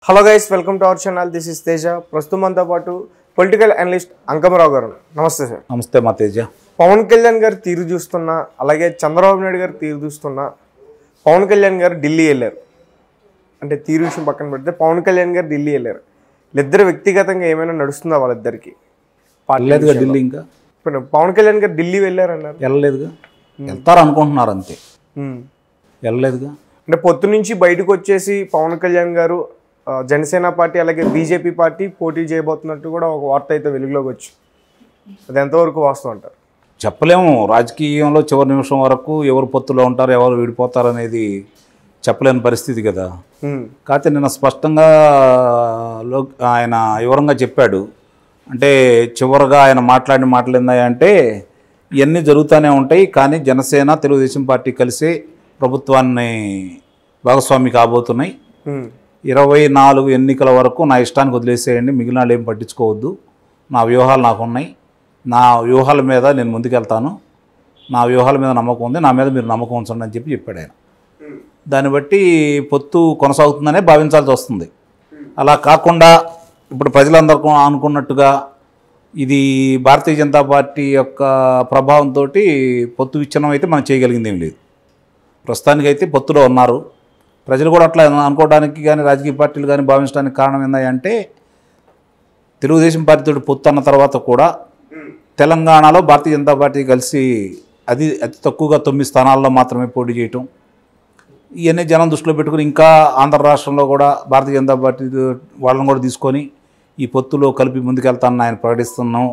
Hello guys, welcome to our channel. This is Teja. ప్రస్తుతం మనతో పాటు పొలిటికల్ అనలిస్ట్ అంకమరావు గారు. నమస్తే సార్. నమస్తే మా తేజ. పవన్ కళ్యాణ్ గారు తీరు చూస్తున్నా, అలాగే చంద్రబాబు నాయుడు గారు తీరు చూస్తున్నా, పవన్ కళ్యాణ్ గారు ఢిల్లీ వెళ్ళారు. అంటే తీరు విషయం పక్కన పెడితే పవన్ కళ్యాణ్ గారు ఢిల్లీ వెళ్ళారు. వీళ్ళిద్దరు వ్యక్తిగతంగా ఏమైనా నడుస్తుందా వాళ్ళిద్దరికి? వెళ్ళలేదుగా ఢిల్లీ. ఇంకా పవన్ కళ్యాణ్ గారు ఢిల్లీ వెళ్ళారన్నారు. వెళ్ళలేదుగా. వెళ్తారు అనుకుంటున్నారు అంతే, వెళ్ళలేదుగా. అంటే పొత్తు నుంచి బయటకు వచ్చేసి పవన్ కళ్యాణ్ గారు జనసేన పార్టీ అలాగే బీజేపీ పార్టీ పోటీ చేయబోతున్నట్టు కూడా ఒక వార్త అయితే వెలుగులోకి వచ్చి, అది ఎంతవరకు వాస్తవం అంటారు? చెప్పలేము. రాజకీయంలో చివరి నిమిషం వరకు ఎవరు పొత్తులో ఉంటారు, ఎవరు విడిపోతారు అనేది చెప్పలేని పరిస్థితి కదా. కాకపోతే నిన్న స్పష్టంగా ఆయన వివరంగా చెప్పాడు. అంటే చివరిగా ఆయన మాట్లాడిన మాటలు ఏంటంటే, ఇవన్నీ జరుగుతూనే ఉంటాయి, కానీ జనసేన తెలుగుదేశం పార్టీ కలిసే ప్రభుత్వాన్ని భాగస్వామి కాబోతున్నాయి. 24 ఎన్నికల వరకు నా ఇష్టానికి వదిలేసేయండి, మిగిలిన వాళ్ళు ఏం పట్టించుకోవద్దు. నా వ్యూహాలు నాకు ఉన్నాయి, నా వ్యూహాల మీద నేను ముందుకెళ్తాను, నా వ్యూహాల మీద నమ్మకం ఉంది, నా మీద మీరు నమ్మకం ఉంచండి అని చెప్పాడు ఆయన. దాన్ని బట్టి పొత్తు కొనసాగుతుందనే భావించాల్సి వస్తుంది. అలా కాకుండా ఇప్పుడు ప్రజలందరూ అనుకున్నట్టుగా ఇది భారతీయ జనతా పార్టీ యొక్క ప్రభావంతో పొత్తు విచ్ఛిన్నం అయితే మనం చేయగలిగింది ఏం లేదు. ప్రస్తుతానికైతే పొత్తులో ఉన్నారు. ప్రజలు కూడా అట్లా అనుకోవడానికి కానీ రాజకీయ పార్టీలు కానీ భావించడానికి కారణం ఏంటంటే, తెలుగుదేశం పార్టీతో పొత్తు అన్న తర్వాత కూడా తెలంగాణలో భారతీయ జనతా పార్టీ కలిసి అతి తక్కువగా 9 స్థానాల్లో మాత్రమే పోటీ చేయటం, ఇవన్నీ జనం దృష్టిలో పెట్టుకుని ఇంకా ఆంధ్ర రాష్ట్రంలో కూడా భారతీయ జనతా పార్టీ వాళ్ళని కూడా తీసుకొని ఈ పొత్తులో కలిపి ముందుకెళ్తానని ఆయన ప్రకటిస్తున్నాం.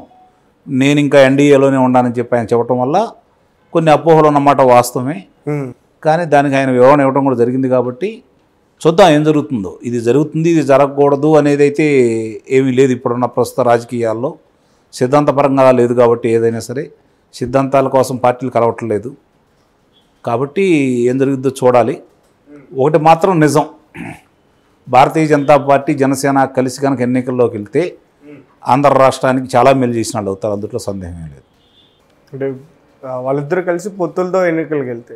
నేను ఇంకా ఎన్డీఏలోనే ఉండాలని చెప్పి ఆయన చెప్పడం వల్ల కొన్ని అపోహలు ఉన్నమాట వాస్తవమే. కానీ దానికి ఆయన వివరణ ఇవ్వడం కూడా జరిగింది. కాబట్టి చూద్దాం ఏం జరుగుతుందో. ఇది జరుగుతుంది, ఇది జరగకూడదు అనేది అయితే ఏమీ లేదు ఇప్పుడున్న ప్రస్తుత రాజకీయాల్లో. సిద్ధాంతపరంగా లేదు కాబట్టి ఏదైనా సరే సిద్ధాంతాల కోసం పార్టీలు కలవట్లేదు. కాబట్టి ఏం జరుగుతుందో చూడాలి. ఒకటి మాత్రం నిజం, భారతీయ జనతా పార్టీ జనసేన కలిసి కనుక ఎన్నికల్లోకి వెళ్తే ఆంధ్ర రాష్ట్రానికి చాలా మేలు చేసిన వాళ్ళు అవుతారు, అందులో సందేహమే లేదు. అంటే వాళ్ళిద్దరు కలిసి పొత్తులతో ఎన్నికలకు వెళ్తే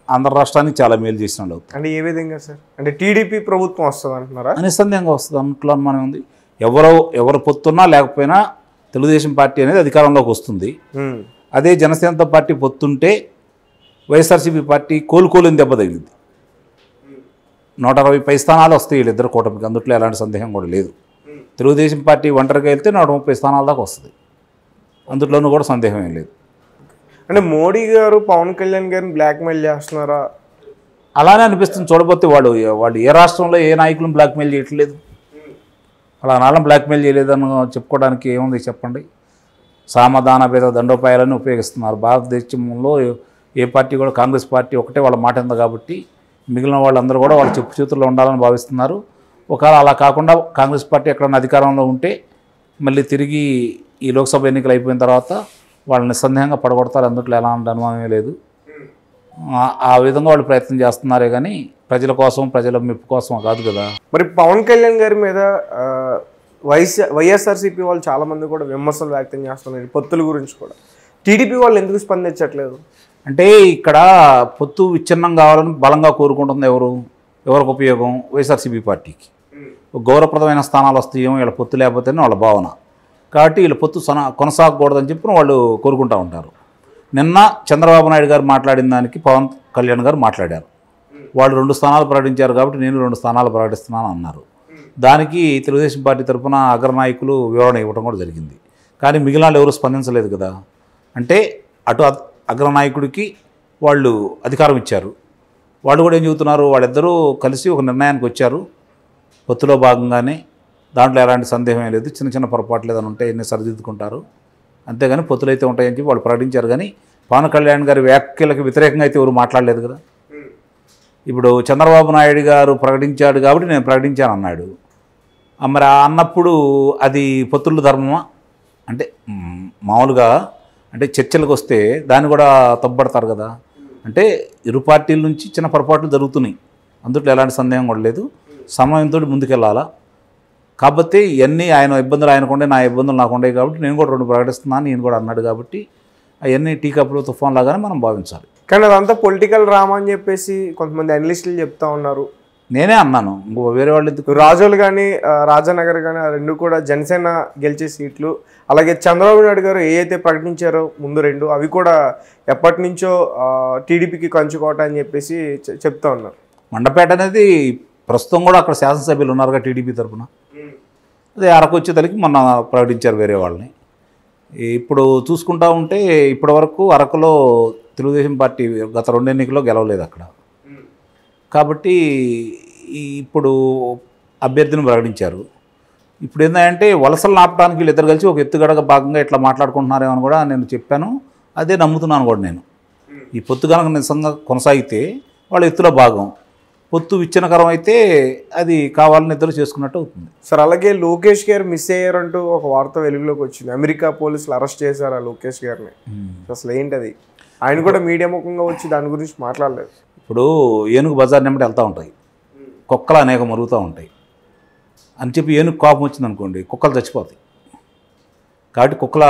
ఆంధ్ర రాష్ట్రానికి చాలా మేలు చేసిన వాళ్ళు అవుతారు. అంటే ఏ విధంగా సార్? అంటే టీడీపీ ప్రభుత్వం వస్తుంది అంటున్నారా? నిస్సందేహంగా వస్తుంది, అంట్లో అనుమానం ఉంది. ఎవరు పొత్తున్నా లేకపోయినా తెలుగుదేశం పార్టీ అనేది అధికారంలోకి వస్తుంది. అదే జనసేనతో పార్టీ పొత్తుంటే వైఎస్ఆర్సీపీ పార్టీ కోలుకోలేని దెబ్బ తగిలింది. 160 స్థానాలు వస్తాయి వీళ్ళిద్దరు కూటమికి, అందుట్లో ఎలాంటి సందేహం కూడా లేదు. తెలుగుదేశం పార్టీ ఒంటరిగా వెళ్తే 130 స్థానాల దాకా వస్తుంది, అందులోనూ కూడా సందేహం ఏం లేదు. అంటే మోడీ గారు పవన్ కళ్యాణ్ గారిని బ్లాక్మెయిల్ చేస్తున్నారా? అలానే అనిపిస్తుంది చూడబోతే. వాళ్ళు ఏ రాష్ట్రంలో ఏ నాయకులను బ్లాక్మెయిల్ చేయట్లేదు, అలా నాళ్ళని బ్లాక్మెయిల్ చేయలేదని చెప్పుకోవడానికి ఏముంది చెప్పండి. సామధాన భేద దండోపాయాలని ఉపయోగిస్తున్నారు. భారతదేశంలో ఏ పార్టీ కూడా, కాంగ్రెస్ పార్టీ ఒకటే వాళ్ళ మాట ఉంది కాబట్టి మిగిలిన వాళ్ళందరూ కూడా వాళ్ళ చెప్పు చేతుల్లో ఉండాలని భావిస్తున్నారు. ఒకవేళ అలా కాకుండా కాంగ్రెస్ పార్టీ ఎక్కడన్నా అధికారంలో ఉంటే మళ్ళీ తిరిగి ఈ లోక్సభ ఎన్నికలు అయిపోయిన తర్వాత వాళ్ళని నిస్సందేహంగా పడగొడతారు, అందుట్లో ఎలాంటి అనుమానమే లేదు. ఆ విధంగా వాళ్ళు ప్రయత్నం చేస్తున్నారే కానీ ప్రజల కోసం, ప్రజల మెప్పు కోసం కాదు కదా. మరి పవన్ కళ్యాణ్ గారి మీద వైఎస్ఆర్సీపీ వాళ్ళు చాలామంది కూడా విమర్శలు వ్యక్తం చేస్తున్నారు పొత్తుల గురించి కూడా. టీడీపీ వాళ్ళు ఎందుకు స్పందించట్లేదు? అంటే ఇక్కడ పొత్తు విచ్ఛిన్నం కావాలని బలంగా కోరుకుంటుంది ఎవరికి ఉపయోగం? వైఎస్ఆర్సీపీ పార్టీకి గౌరవప్రదమైన స్థానాలు వస్తాయేమో వీళ్ళ పొత్తు లేకపోతేనే వాళ్ళ భావన. కాబట్టి వీళ్ళ పొత్తు కొనసాగకూడదని చెప్పి వాళ్ళు కోరుకుంటూ ఉంటారు. నిన్న చంద్రబాబు నాయుడు గారు మాట్లాడిన దానికి పవన్ కళ్యాణ్ గారు మాట్లాడారు. వాళ్ళు 2 స్థానాలు ప్రకటించారు కాబట్టి నేను 2 స్థానాలు ప్రకటిస్తున్నాను అన్నారు. దానికి తెలుగుదేశం పార్టీ తరఫున అగ్రనాయకులు వివరణ ఇవ్వడం కూడా జరిగింది. కానీ మిగిలిన వాళ్ళు ఎవరు స్పందించలేదు కదా. అంటే అటు అగ్రనాయకుడికి వాళ్ళు అధికారం ఇచ్చారు, వాళ్ళు కూడా ఏం చెబుతున్నారు, వాళ్ళిద్దరూ కలిసి ఒక నిర్ణయానికి వచ్చారు పొత్తులో భాగంగానే. దాంట్లో ఎలాంటి సందేహం లేదు. చిన్న చిన్న పొరపాట్లు ఏదైనా ఉంటే ఎన్ని సరిదిద్దుకుంటారు, అంతేగాని పొత్తులు అయితే ఉంటాయని చెప్పి వాళ్ళు ప్రకటించారు. కానీ పవన్ కళ్యాణ్ గారి వ్యాఖ్యలకు వ్యతిరేకంగా అయితే ఎవరు మాట్లాడలేదు కదా. ఇప్పుడు చంద్రబాబు నాయుడు గారు ప్రకటించాడు కాబట్టి నేను ప్రకటించాను అన్నాడు. మరి అన్నప్పుడు అది పొత్తుల ధర్మమా? అంటే మామూలుగా అంటే చర్చలకు వస్తే దాన్ని కూడా తప్పుపడతారు కదా. అంటే ఇరు పార్టీల నుంచి చిన్న పొరపాట్లు జరుగుతున్నాయి, అందుట్లో ఎలాంటి సందేహం కూడా లేదు. సమయంతో ముందుకెళ్ళాలా. కాబట్టి ఇవన్నీ ఆయన ఇబ్బందులు ఆయనకుండే, నా ఇబ్బందులు నాకుండే కాబట్టి నేను కూడా 2 ప్రకటిస్తున్నాను నేను కూడా అన్నాడు. కాబట్టి అవన్నీ టీ కప్పులో తుఫాన్ లాగానే మనం భావించాలి. కానీ అదంతా పొలిటికల్ డ్రామా అని చెప్పేసి కొంతమంది అనలిస్టులు చెప్తా ఉన్నారు. నేనే అన్నాను, ఇంకో వేరే వాళ్ళు ఎందుకు. రాజోలు కానీ రాజానగర్ కానీ ఆ రెండు కూడా జనసేన గెలిచే సీట్లు. అలాగే చంద్రబాబు నాయుడు గారు ఏవైతే ప్రకటించారో ముందు రెండు, అవి కూడా ఎప్పటి నుంచో టీడీపీకి కంచుకోట అని చెప్పేసి చెప్తా ఉన్నారు. మండపేట అనేది ప్రస్తుతం కూడా అక్కడ శాసనసభ్యులు ఉన్నారుగా టీడీపీ తరఫున, అదే అరకు వచ్చేతలకి మొన్న ప్రకటించారు వేరే వాళ్ళని. ఇప్పుడు చూసుకుంటా ఉంటే ఇప్పటి వరకు అరకులో తెలుగుదేశం పార్టీ గత 2 ఎన్నికల్లో గెలవలేదు అక్కడ. కాబట్టి ఇప్పుడు అభ్యర్థిని ప్రకటించారు. ఇప్పుడు ఏంటంటే వలసలు ఆపడానికి వీళ్ళిద్దరు కలిసి ఒక ఎత్తుగడగా భాగంగా ఇట్లా మాట్లాడుకుంటున్నారేమో అని కూడా నేను చెప్పాను. అదే నమ్ముతున్నాను కూడా నేను. ఈ పొత్తు కనుక నిజంగా కొనసాగితే వాళ్ళ ఎత్తులో భాగం, పొత్తు విచ్ఛిన్నకరం అయితే అది కావాలని ఇద్దరు చేసుకున్నట్టు అవుతుంది. సార్ అలాగే లోకేష్ గారు మిస్ అయ్యారంటూ ఒక వార్త వెలుగులోకి వచ్చింది. అమెరికా పోలీసులు అరెస్ట్ చేశారు ఆ లోకేష్ గారిని. అసలు ఏంటది? ఆయన కూడా మీడియా ముఖంగా వచ్చి దాని గురించి మాట్లాడలేదు. ఇప్పుడు ఏనుగు బజార్ నెంబడి వెళ్తూ ఉంటాయి, కుక్కలు అనేక మరుగుతూ ఉంటాయి అని చెప్పి ఏనుగు కోపం వచ్చిందనుకోండి, కుక్కలు చచ్చిపోతాయి. కాబట్టి కుక్కల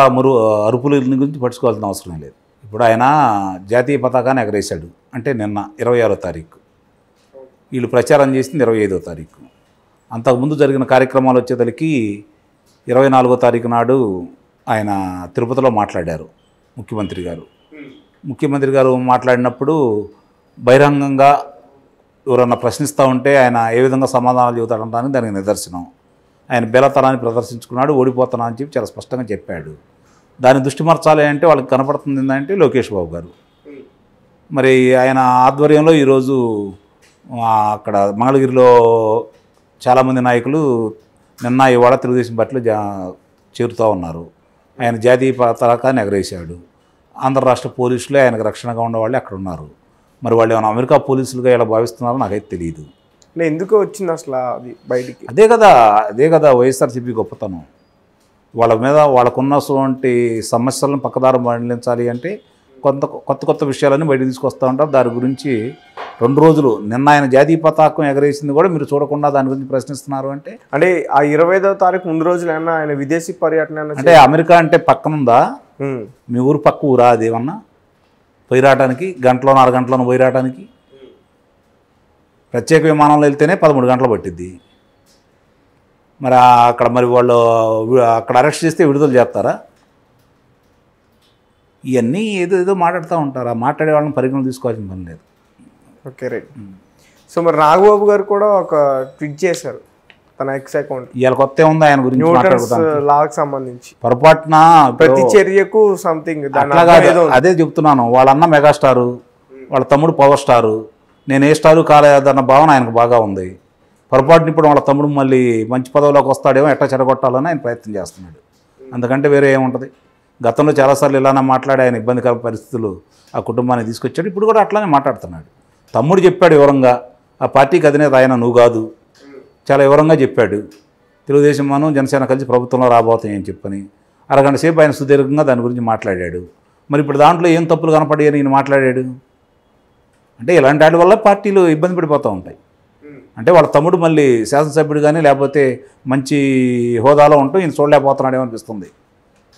అరుపుల గురించి పట్టుకోవాల్సిన అవసరం లేదు. ఇప్పుడు ఆయన జాతీయ పతాకాన్ని ఎగరేశాడు అంటే నిన్న 26వ తారీఖు, వీళ్ళు ప్రచారం చేసింది 25వ తారీఖు. అంతకుముందు జరిగిన కార్యక్రమాలు వచ్చేతలకి 24వ తారీఖు నాడు ఆయన తిరుపతిలో మాట్లాడారు ముఖ్యమంత్రి గారు మాట్లాడినప్పుడు బహిరంగంగా ఎవరన్నా ప్రశ్నిస్తూ ఉంటే ఆయన ఏ విధంగా సమాధానాలు చెబుతాడనడానికి దానికి నిదర్శనం. ఆయన బేలతనాన్ని ప్రదర్శించుకున్నాడు, ఓడిపోతానా అని చెప్పి చాలా స్పష్టంగా చెప్పాడు. దాన్ని దృష్టి మార్చాలి అంటే వాళ్ళకి కనపడుతుంది ఏంటంటే లోకేష్ బాబు గారు. మరి ఆయన ఆధ్వర్యంలో ఈరోజు అక్కడ మంగళగిరిలో చాలామంది నాయకులు నిన్న ఇవాళ తెలుగుదేశం పార్టీలో చేరుతూ ఉన్నారు. ఆయన జాతీయ పతాకాన్ని ఎగరేశాడు. ఆంధ్ర రాష్ట్ర పోలీసులే ఆయనకు రక్షణగా ఉండేవాళ్ళు అక్కడ ఉన్నారు. మరి వాళ్ళు ఏమైనా అమెరికా పోలీసులుగా ఇలా భావిస్తున్నారో నాకైతే తెలియదు. ఎందుకు వచ్చింది అసలు అది బయటికి? అదే కదా వైఎస్ఆర్సీపీ గొప్పతనం. వాళ్ళ మీద వాళ్ళకున్నటువంటి సమస్యలను పక్కదారి మళ్లించాలి అంటే కొత్త విషయాలన్నీ బయట తీసుకొస్తూ ఉంటారు. దాని గురించి 2 రోజులు నిన్న ఆయన జాతీయ పతాకం ఎగరేసింది కూడా మీరు చూడకుండా దాని గురించి ప్రశ్నిస్తున్నారు అంటే ఆ 25వ తారీఖు ముందు రోజులైనా ఆయన విదేశీ పర్యటన అంటే అమెరికా అంటే పక్కనుందా? మీ ఊరు పక్క ఊరా అదేమన్నా పోయి రావడానికి? గంటలోనో 6 గంటలోనో పోయి రావడానికి ప్రత్యేక విమానంలో వెళ్తేనే 13 గంటలు పట్టిద్ది. మరి అక్కడ వాళ్ళు అక్కడ అరెస్ట్ చేస్తే విడుదల చేస్తారా? ఇవన్నీ ఏదో మాట్లాడుతూ ఉంటారు. ఆ మాట్లాడే వాళ్ళని పరిగణన తీసుకోవాల్సిన పని లేదు. Okay right. సో మరి నాగబాబు గారు కూడా ఒక ట్వీట్ చేశారు తన ఎక్స్ అకౌంట్. ఇవాళ కొత్త ఉంది ఆయన గురించి లాకి సంబంధించి పొరపాటున ప్రతి చర్యకు సంథింగ్ అదే చెప్తున్నాను. వాళ్ళన్న మెగాస్టారు, వాళ్ళ తమ్ముడు పవర్ స్టారు, నేను ఏ స్టారు కాలేదన్న భావన ఆయనకు బాగా ఉంది. పొరపాటున ఇప్పుడు వాళ్ళ తమ్ముడు మళ్ళీ మంచి పదవిలోకి వస్తాడేమో, ఎట్లా చెడగొట్టాలని ఆయన ప్రయత్నం చేస్తున్నాడు. అందుకంటే వేరే ఏముంటుంది? గతంలో చాలాసార్లు ఇలానే మాట్లాడి ఆయన ఇబ్బందికర పరిస్థితులు ఆ కుటుంబాన్ని తీసుకొచ్చాడు. ఇప్పుడు కూడా అట్లానే మాట్లాడుతున్నాడు. తమ్ముడు చెప్పాడు వివరంగా, ఆ పార్టీకి అధినేత ఆయన నువ్వు కాదు, చాలా వివరంగా చెప్పాడు. తెలుగుదేశం జనసేన కలిసి ప్రభుత్వంలో రాబోతాయని చెప్పని అరగంట సేపు ఆయన సుదీర్ఘంగా దాని గురించి మాట్లాడాడు. మరి ఇప్పుడు దాంట్లో ఏం తప్పులు కనపడి ఈయన మాట్లాడాడు అంటే ఇలాంటి వాటి వల్ల పార్టీలు ఇబ్బంది పడిపోతూ ఉంటాయి. అంటే వాళ్ళ తమ్ముడు మళ్ళీ శాసనసభ్యుడు కానీ లేకపోతే మంచి హోదాలో ఉంటూ ఈయన చూడలేకపోతున్నాడు ఏమనిపిస్తుంది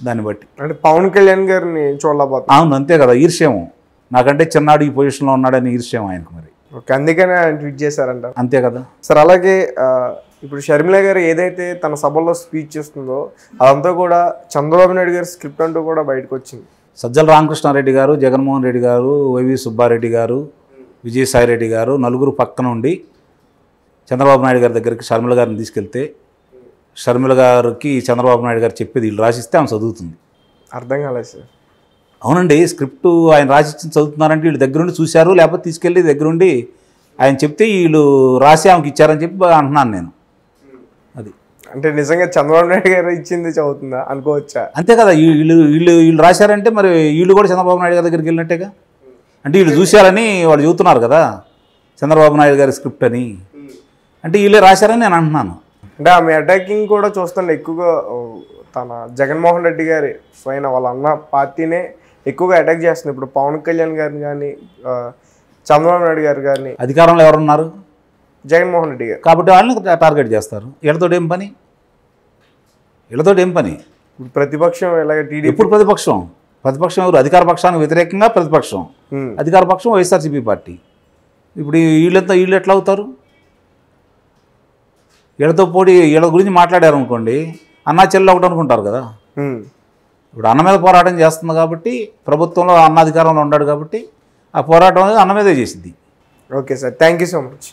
దాన్ని బట్టి. అంటే పవన్ కళ్యాణ్ గారిని చూడలేకపోతా. అవును, అంతే కదా, ఈర్ష్యం. నాకంటే చిన్నాడు ఈ పొజిషన్లో ఉన్నాడని ఈర్ష్యం ఆయనకు. మరి ఓకే, అందుకనే ఆయన ట్వీట్ చేశారంట. అంతే కదా సార్. అలాగే ఇప్పుడు షర్మిల గారు ఏదైతే తన సభలో స్పీచ్ చేస్తుందో అదంతా కూడా చంద్రబాబు నాయుడు గారి స్క్రిప్ట్ అంటూ కూడా బయటకు వచ్చింది. సజ్జల రామకృష్ణారెడ్డి గారు, జగన్మోహన్ రెడ్డి గారు, వైవి సుబ్బారెడ్డి గారు, విజయసాయిరెడ్డి గారు నలుగురు పక్కన ఉండి చంద్రబాబు నాయుడు గారి దగ్గరికి షర్మిల గారిని తీసుకెళ్తే షర్మిల గారికి చంద్రబాబు నాయుడు గారు చెప్పేది వీళ్ళు రాసిస్తే ఆమె చదువుతుంది. అర్థం కాలేదు సార్. అవునండి, స్క్రిప్ట్ ఆయన రాసిచ్చి చదువుతున్నారంటే వీళ్ళు దగ్గరుండి చూశారు, లేకపోతే తీసుకెళ్ళి దగ్గరుండి ఆయన చెప్తే వీళ్ళు రాసి ఆమెకి ఇచ్చారని చెప్పి అంటున్నాను నేను. అది అంటే నిజంగా చంద్రబాబు నాయుడు గారు ఇచ్చింది చదువుతుందా అనుకోవచ్చా? అంతే కదా, వీళ్ళు రాశారంటే మరి వీళ్ళు కూడా చంద్రబాబు నాయుడు గారి దగ్గరికి వెళ్ళినట్టేగా. అంటే వీళ్ళు చూశారని వాళ్ళు చెబుతున్నారు కదా చంద్రబాబు నాయుడు గారి స్క్రిప్ట్ అని, అంటే వీళ్ళే రాశారని నేను అంటున్నాను. అంటే ఆమె అటాకింగ్ కూడా చూస్తుంటే ఎక్కువగా తన జగన్మోహన్ రెడ్డి గారి స్వయం వాళ్ళ అన్న పార్టీనే ఎక్కువగా అటాక్ చేస్తుంది. ఇప్పుడు పవన్ కళ్యాణ్ గారిని కానీ చంద్రబాబు నాయుడు గారు కానీ అధికారంలో ఎవరున్నారు? జగన్మోహన్ రెడ్డి గారు. కాబట్టి వాళ్ళని టార్గెట్ చేస్తారు. వీళ్ళతోటి ఏం పని? ఇప్పుడు ప్రతిపక్షం ఎలాగ టీడీపీ. ఎప్పుడు ప్రతిపక్షం ఎవరు? అధికార పక్షానికి వ్యతిరేకంగా ప్రతిపక్షం. అధికార పక్షం వైఎస్ఆర్సీపీ పార్టీ. ఇప్పుడు వీళ్ళు ఎట్లా అవుతారు? వీళ్ళతో పోటీ వీళ్ళ గురించి మాట్లాడారు అనుకోండి, అన్నా చెల్లి ఒకటి అనుకుంటారు కదా. ఇప్పుడు అన్న మీద పోరాటం చేస్తుంది కాబట్టి, ప్రభుత్వంలో అన్న అధికారంలో ఉన్నాడు కాబట్టి ఆ పోరాటం అనేది అన్న మీదే చేసింది. Okay sir, thank you so much.